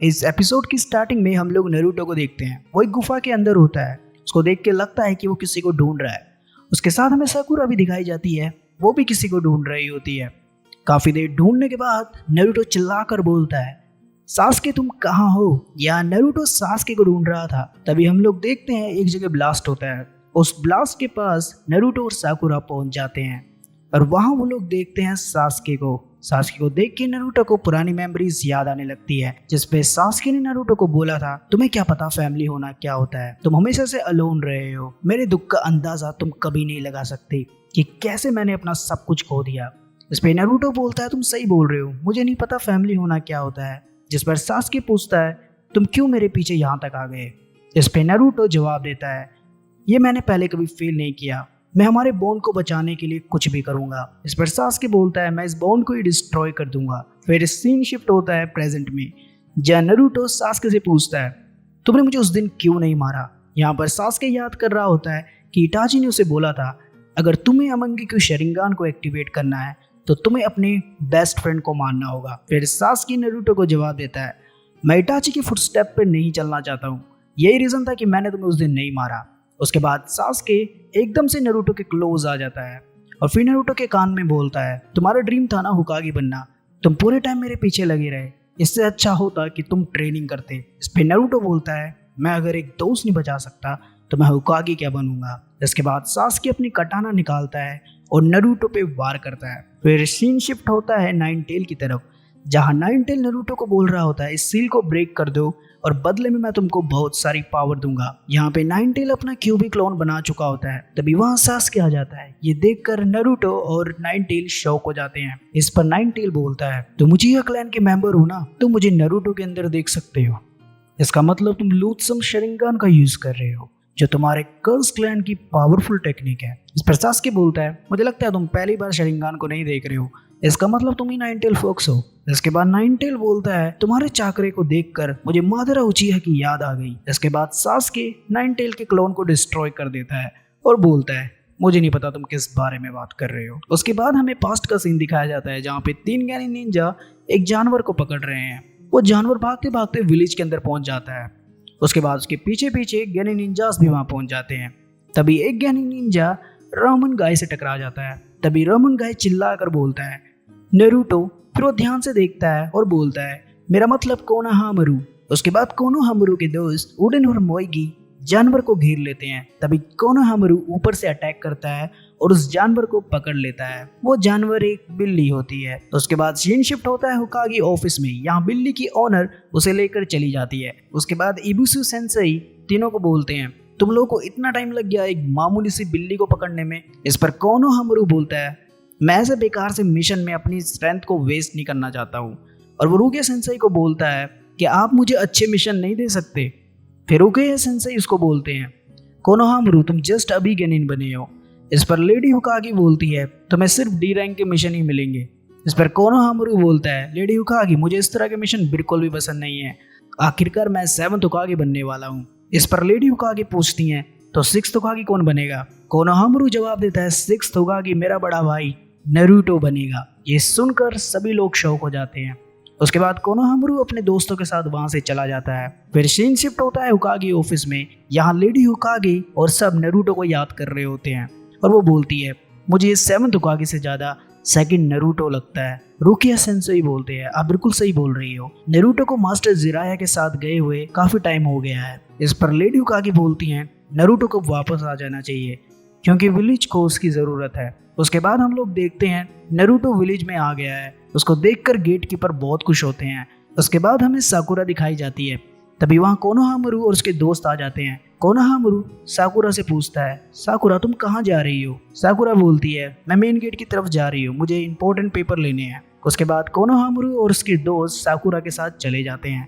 इस एपिसोड की स्टार्टिंग में हम लोग नारुतो को देखते हैं। वो एक गुफा के अंदर होता है। उसको देख के लगता है कि वो किसी को ढूंढ रहा है। उसके साथ हमें साकुरा भी दिखाई जाती है, वो भी किसी को ढूंढ रही होती है। काफी देर ढूंढने के बाद नारुतो चिल्लाकर बोलता है, सास्के तुम कहाँ हो? या नारुतो सास्के को ढूंढ रहा था। तभी हम लोग देखते हैं एक जगह ब्लास्ट होता है। उस ब्लास्ट के पास नारुतो और साकुरा पहुंच जाते हैं और वहां वो लोग देखते हैं सास्के को देख के नारुतो को पुरानी मेमोरीज याद आने लगती है, जिसपे सास्के ने नारुतो को बोला था, तुम्हें क्या पता फैमिली होना क्या होता है, तुम हमेशा से अलोन रहे हो, मेरे दुख का अंदाजा तुम कभी नहीं लगा सकते कि कैसे मैंने अपना सब कुछ खो दिया। इस पे नारुतो बोलता है, तुम सही बोल रहे हो, मुझे नहीं पता फैमिली होना क्या होता है। जिस पर सास्के पूछता है, तुम क्यों मेरे पीछे यहाँ तक आ गए? इस पे नारुतो जवाब देता है, ये मैंने पहले कभी फील नहीं किया, मैं हमारे बॉन्ड को बचाने के लिए कुछ भी करूंगा। इस पर सास्के बोलता है, मैं इस बॉन्ड को ही डिस्ट्रॉय कर दूंगा। फिर सीन शिफ्ट होता है प्रेजेंट में, जहाँ नारुतो सास्के से पूछता है, तुमने मुझे उस दिन क्यों नहीं मारा? यहाँ पर सास्के याद कर रहा होता है कि इटाची ने उसे बोला था, अगर तुम्हें अमंगी के शरिंगान को एक्टिवेट करना है तो तुम्हें अपने बेस्ट फ्रेंड को मारना होगा। फिर सास्के नारुतो को जवाब देता है, मैं इटाची के फुटस्टेप पर नहीं चलना चाहता हूँ, यही रीजन था कि मैंने तुम्हें उस दिन नहीं मारा। उसके बाद सास्के एकदम से नारुतो के क्लोज आ जाता है और फिर नारुतो के कान में बोलता है, तुम्हारा ड्रीम था ना हुकागी बनना, तुम पूरे टाइम मेरे पीछे लगे रहे, इससे अच्छा होता कि तुम ट्रेनिंग करते। इस पे नारुतो बोलता है, मैं अगर एक दोस्त नहीं बचा सकता तो मैं हुकागी क्या बनूंगा। इसके बाद सास्के अपनी कटाना निकालता है और नारुतो पे वार करता है। फिर सीन शिफ्ट होता है नाइन टेल की तरफ, जहाँ नाइन टेल नारुतो को बोल रहा होता है, इस सील को ब्रेक कर दो और बदले में मैं तुमको बहुत सारी पावर दूंगा। यहाँ पे नाइन टेल अपना क्यूबी क्लोन बना चुका होता है। तभी वहाँ सास्के आ जाता है। ये देखकर नारुतो और नाइन टेल शॉक हो जाते हैं। इस पर नाइन टेल बोलता है, तुम मुझे क्लैन के मेंबर हो ना, तुम मुझे नारुतो के अंदर देख सकते हो, इसका मतलब तुम लूत्सम शरिंगान का यूज कर रहे हो, जो तुम्हारे कर्स क्लैन की पावरफुल टेक्निक है। इस पर सास्के बोलता है, मुझे लगता है तुम पहली बार शरिंगान को नहीं देख रहे हो, इसका मतलब तुम ही नाइन टेल फॉक्स हो। इसके बाद नाइन टेल बोलता है, तुम्हारे चाकरे को देखकर मुझे मादरा उचिहा की याद आ गई। इसके बाद सास्के नाइन टेल के क्लोन को डिस्ट्रॉय कर देता है और बोलता है, मुझे नहीं पता तुम किस बारे में बात कर रहे हो। उसके बाद हमें पास्ट का सीन दिखाया जाता है, जहाँ पे तीन ज्ञानी निंजा एक जानवर को पकड़ रहे हैं। वो जानवर भागते भागते विलेज के अंदर पहुंच जाता है। उसके बाद उसके पीछे पीछे ज्ञानी निंजास भी वहां पहुंच जाते हैं। तभी एक ज्ञानी निंजा रामन गाय से टकरा जाता है। तभी रामन गाय चिल्ला कर बोलता है, नारुतो। फिर वो ध्यान से देखता है और बोलता है, मेरा मतलब कोनोहामारू। उसके बाद कोनोहामारू के दोस्त उडेन और मोइगी जानवर को घेर लेते हैं। तभी कोनोहामारू ऊपर से अटैक करता है और उस जानवर को पकड़ लेता है। वो जानवर एक बिल्ली होती है। तो उसके बाद सीन शिफ्ट होता है हुकागी ऑफिस में। यहाँ बिल्ली की ओनर उसे लेकर चली जाती है। उसके बाद इबुसु सेंसेई तीनों को बोलते हैं, तुम लोगों को इतना टाइम लग गया एक मामूली सी बिल्ली को पकड़ने में। इस पर कोनोहामारू बोलता है, मैं ऐसे बेकार से मिशन में अपनी स्ट्रेंथ को वेस्ट नहीं करना चाहता हूँ। और वो रुगे सेंसेई को बोलता है कि आप मुझे अच्छे मिशन नहीं दे सकते। फिर रुगे सेंसेई उसको बोलते हैं, कोनोहामारू तुम जस्ट अभी गेनिन बने हो। इस पर लेडी हुकागी बोलती है, तुम्हें सिर्फ डी रैंक के मिशन ही मिलेंगे। इस पर कोनोहामारू बोलता है, लेडी हुकागी मुझे इस तरह के मिशन बिल्कुल भी पसंद नहीं है, आखिरकार मैं 7th हुकागी बनने वाला हूँ। इस पर लेडी हुकागी पूछती हैं, तो 6th हुकागी कौन बनेगा? कोनोहामारू जवाब देता है, 6th हुकागी मेरा बड़ा भाई नारुतो बनेगा। ये सुनकर सभी लोग शौक हो जाते हैं। उसके बाद कोनोहामारू अपने दोस्तों के साथ वहां से चला जाता है। फिर सीन शिफ्ट होता है हुकागी ऑफिस में। यहाँ लेडी हुकागी और सब नारुतो को याद कर रहे होते हैं और वो बोलती है, मुझे 7th हुकागी से ज्यादा सेकंड नारुतो लगता है। रुकिया सेंसेई बोलते हैं, आप बिल्कुल सही बोल रही हो, नारुतो को मास्टर जिराया के साथ गए हुए काफी टाइम हो गया है। इस पर लेडी हुकागी बोलती हैं, नारुतो को वापस आ जाना चाहिए क्योंकि विलेज को उसकी जरूरत है। उसके बाद हम लोग देखते हैं नारुतो विलेज में आ गया है। उसको देखकर गेट कीपर बहुत खुश होते हैं। उसके बाद हमें साकुरा दिखाई जाती है। तभी वहाँ कोनोहामारू और उसके दोस्त आ जाते हैं। कोनोहामारू साकुरा से पूछता है, साकुरा तुम कहाँ जा रही हो? साकुरा बोलती है, मैं मेन गेट की तरफ जा रही हूँ, मुझे इंपॉर्टेंट पेपर लेने हैं। उसके बाद कोनोहामारू और उसके दोस्त साकुरा के साथ चले जाते हैं।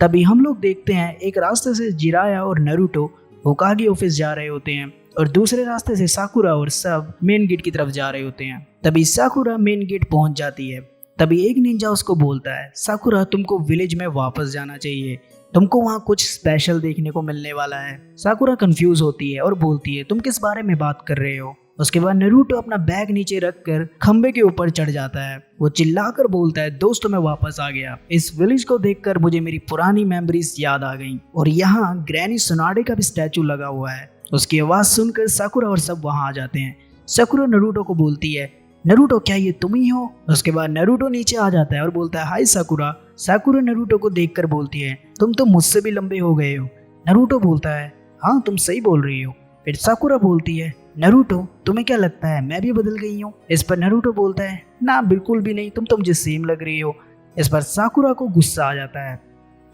तभी हम लोग देखते हैं एक रास्ते से जिराया और नारुतो हुकागी ऑफिस जा रहे होते हैं और दूसरे रास्ते से साकुरा और सब मेन गेट की तरफ जा रहे होते हैं। तभी साकुरा मेन गेट पहुंच जाती है। तभी एक निंजा उसको बोलता है, साकुरा तुमको विलेज में वापस जाना चाहिए, तुमको वहाँ कुछ स्पेशल देखने को मिलने वाला है। साकुरा कंफ्यूज होती है और बोलती है, तुम किस बारे में बात कर रहे हो? उसके बाद नरूटो अपना बैग नीचे रखकर खंबे के ऊपर चढ़ जाता है। वो चिल्लाकर बोलता है, दोस्तों मैं वापस आ गया। इस विलेज को देखकर मुझे मेरी पुरानी मेमोरीज याद आ गईं और यहाँ ग्रैनी सुनाडे का भी स्टैचू लगा हुआ है। उसकी आवाज सुनकर साकुरा और सब वहां आ जाते हैं। साकुरा नरूटो को बोलती है, नरूटो क्या ये तुम ही हो? उसके बाद नरूटो नीचे आ जाता है और बोलता है, हाय साकुरा। साकुरा नरूटो को देखकर बोलती है, तुम तो मुझसे भी लंबे हो गए हो। नरूटो बोलता है, हाँ तुम सही बोल रही हो। फिर साकुरा बोलती है, नरूटो तुम्हें क्या लगता है मैं भी बदल गई हूँ? इस पर नरूटो बोलता है, ना बिल्कुल भी नहीं, तुम तो मुझे सेम लग रही हो। इस पर साकुरा को गुस्सा आ जाता है।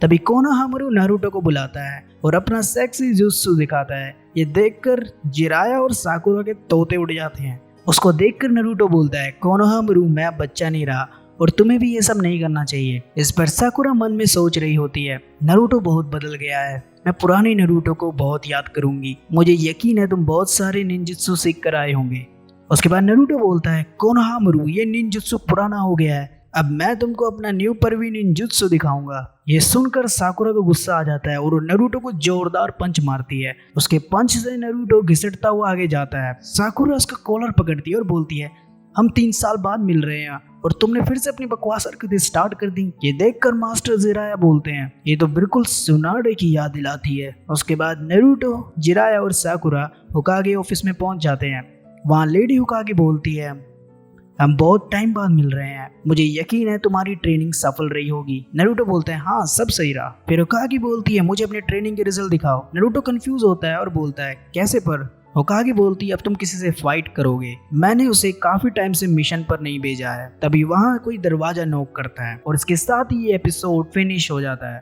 तभी कोनोहामारू नारुतो को बुलाता है और अपना सेक्सी जुत्सु दिखाता है। ये देखकर जिराया और साकुरा के तोते उड़ जाते हैं। उसको देखकर नारुतो बोलता है, कोनोहामारू मैं अब बच्चा नहीं रहा और तुम्हें भी ये सब नहीं करना चाहिए। इस पर साकुरा मन में सोच रही होती है, नारुतो बहुत बदल गया है, मैं पुराने नारुतो को बहुत याद करूंगी। मुझे यकीन है तुम बहुत सारे निंजुत्सु सीख कर आए होंगे। उसके बाद नारुतो बोलता है, कोनोहामारू ये निंजुत्सु पुराना हो गया है, अब मैं तुमको अपना न्यू परवी निंजुत्सु दिखाऊंगा। ये सुनकर साकुरा को गुस्सा आ जाता है और वो नारुतो को जोरदार पंच मारती है। उसके पंच से नारुतो घिसटता हुआ आगे जाता है। साकुरा उसका कॉलर पकड़ती है और बोलती है, हम 3 साल बाद मिल रहे हैं और तुमने फिर से अपनी बकवास हरकतें स्टार्ट कर दी। ये देखकर मास्टर जिराया बोलते हैं, ये तो बिल्कुल सुनाडे की याद दिलाती है। उसके बाद नारुतो, जिराया और साकुरा होकागे ऑफिस में पहुंच जाते हैं। वहां लेडी होकागे बोलती है, हम बहुत टाइम बाद मिल रहे हैं, मुझे यकीन है तुम्हारी ट्रेनिंग सफल रही होगी। नारुतो बोलते हैं, हाँ सब सही रहा। फिर होकागे बोलती है, मुझे अपने ट्रेनिंग के रिजल्ट दिखाओ। नारुतो कंफ्यूज होता है और बोलता है, कैसे पर? होकागे बोलती है, अब तुम किसी से फाइट करोगे, मैंने उसे काफी टाइम से मिशन पर नहीं भेजा है। तभी वहां कोई दरवाजा नॉक करता है और इसके साथ ही ये एपिसोड फिनिश हो जाता है।